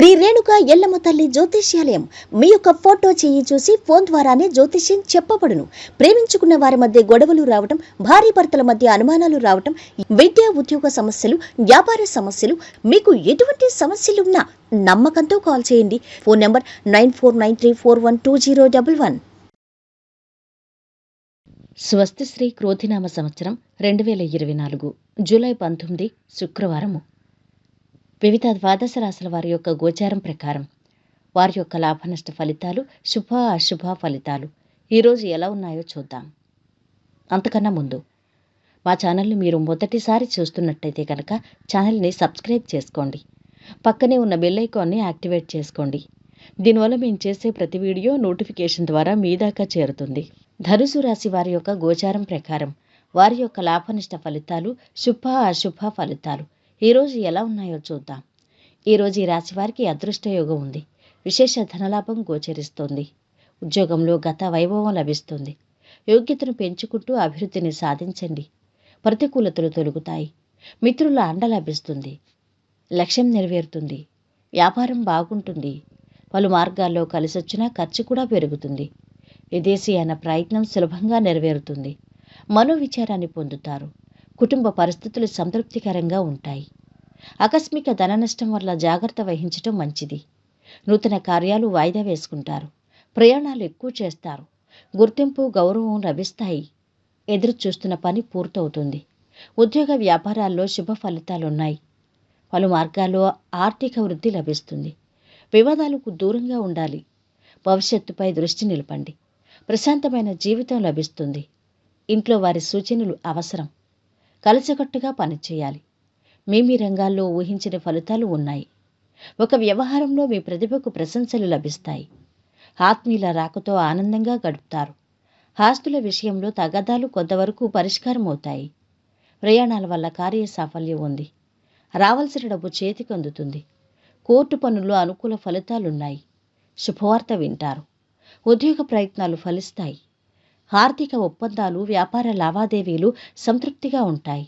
శ్రీ రేణుక ఎల్లమ్మ తల్లి జ్యోతిష్యాలయం మీ యొక్క ఫోటో చేయి చూసి ఫోన్ ద్వారానే జ్యోతిష్యం చెప్పబడును. ప్రేమించుకున్న వారి మధ్య గొడవలు రావటం, భార్యాభర్తల మధ్య అనుమానాలు రావటం, విద్యా ఉద్యోగ సమస్యలు, వ్యాపార సమస్యలు, మీకు ఎటువంటి సమస్యలున్నా నమ్మకంతో కాల్ చేయండి. Phone number 9493412011. స్వస్తి శ్రీ క్రోధినామ సంవత్సరం 2024 జూలై 19 శుక్రవారము. వివిధ ద్వాదశ రాశుల వారి యొక్క గోచారం ప్రకారం వారి యొక్క లాభనష్ట ఫలితాలు, శుభ అశుభ ఫలితాలు ఈరోజు ఎలా ఉన్నాయో చూద్దాం. అంతకన్నా ముందు మా ఛానల్ని మీరు మొదటిసారి చూస్తున్నట్టయితే కనుక ఛానల్ని సబ్స్క్రైబ్ చేసుకోండి. పక్కనే ఉన్న బెల్ ఐకాన్ని యాక్టివేట్ చేసుకోండి. దీనివల్ల మేము చేసే ప్రతి వీడియో నోటిఫికేషన్ ద్వారా మీ దాకా చేరుతుంది. ధనుసు రాశి వారి యొక్క గోచారం ప్రకారం వారి యొక్క లాభనష్ట ఫలితాలు, శుభ అశుభ ఫలితాలు ఈరోజు ఎలా ఉన్నాయో చూద్దాం. ఈరోజు ఈ రాశి వారికి అదృష్ట యోగం ఉంది. విశేష ధనలాభం గోచరిస్తోంది. ఉద్యోగంలో గత వైభవం లభిస్తుంది. యోగ్యతను పెంచుకుంటూ అభివృద్ధిని సాధించండి. ప్రతికూలతలు తొలగుతాయి. మిత్రుల అండ లభిస్తుంది. లక్ష్యం నెరవేరుతుంది. వ్యాపారం బాగుంటుంది. పలు మార్గాల్లో కలిసొచ్చినా ఖర్చు కూడా పెరుగుతుంది. విదేశీయాన ప్రయత్నం సులభంగా నెరవేరుతుంది. మనోవిచారాన్ని పొందుతారు. కుటుంబ పరిస్థితులు సంతృప్తికరంగా ఉంటాయి. ఆకస్మిక ధన నష్టం వల్ల జాగ్రత్త వహించడం మంచిది. నూతన కార్యాలు వాయిదా వేసుకుంటారు. ప్రయాణాలు ఎక్కువ చేస్తారు. గుర్తింపు, గౌరవం లభిస్తాయి. ఎదురు చూస్తున్న పని పూర్తవుతుంది. ఉద్యోగ వ్యాపారాల్లో శుభ ఫలితాలున్నాయి. పలు మార్గాల్లో ఆర్థిక వృద్ధి లభిస్తుంది. వివాదాలకు దూరంగా ఉండాలి. భవిష్యత్తుపై దృష్టి నిలపండి. ప్రశాంతమైన జీవితం లభిస్తుంది. ఇంట్లో వారి సూచనలు అవసరం. కలిసికట్టుగా పనిచేయాలి. మీ రంగాల్లో ఊహించిన ఫలితాలు ఉన్నాయి. ఒక వ్యవహారంలో మీ ప్రతిభకు ప్రశంసలు లభిస్తాయి. ఆత్మీయుల రాకతో ఆనందంగా గడుపుతారు. ఆస్తుల విషయంలో తగాదాలు కొంతవరకు పరిష్కారం అవుతాయి. ప్రయాణాల వల్ల కార్య సాఫల్యం ఉంది. రావాల్సిన డబ్బు చేతికి అందుతుంది. కోర్టు పనుల్లో అనుకూల ఫలితాలున్నాయి. శుభవార్త వింటారు. ఉద్యోగ ప్రయత్నాలు ఫలిస్తాయి. ఆర్థిక ఒప్పందాలు, వ్యాపార లావాదేవీలు సంతృప్తిగా ఉంటాయి.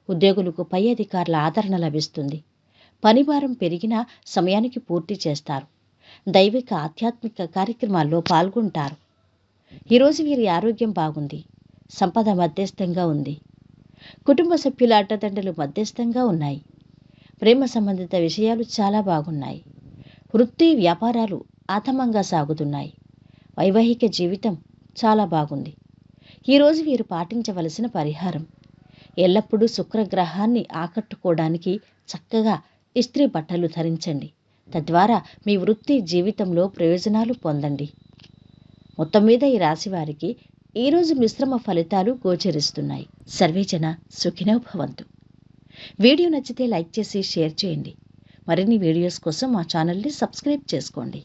ఉద్యోగులకు పై అధికారుల ఆదరణ లభిస్తుంది. పనిభారం పెరిగినా సమయానికి పూర్తి చేస్తారు. దైవిక ఆధ్యాత్మిక కార్యక్రమాల్లో పాల్గొంటారు. ఈరోజు వీరి ఆరోగ్యం బాగుంది. సంపద మధ్యస్థంగా ఉంది. కుటుంబ సభ్యుల అడ్డదండలు మధ్యస్థంగా ఉన్నాయి. ప్రేమ సంబంధిత విషయాలు చాలా బాగున్నాయి. వృత్తి, వ్యాపారాలు ఆతమంగా సాగుతున్నాయి. వైవాహిక జీవితం చాలా బాగుంది. ఈరోజు వీరు పాటించవలసిన పరిహారం: ఎల్లప్పుడూ శుక్రగ్రహాన్ని ఆకట్టుకోవడానికి చక్కగా ఇస్త్రీ బట్టలు ధరించండి. తద్వారా మీ వృత్తి జీవితంలో ప్రయోజనాలు పొందండి. మొత్తం మీద ఈ రాశి వారికి ఈరోజు మిశ్రమ ఫలితాలు గోచరిస్తున్నాయి. సర్వేజన సుఖినో భవంతు. వీడియో నచ్చితే లైక్ చేసి షేర్ చేయండి. మరిన్ని వీడియోస్ కోసం మా ఛానల్ని సబ్స్క్రైబ్ చేసుకోండి.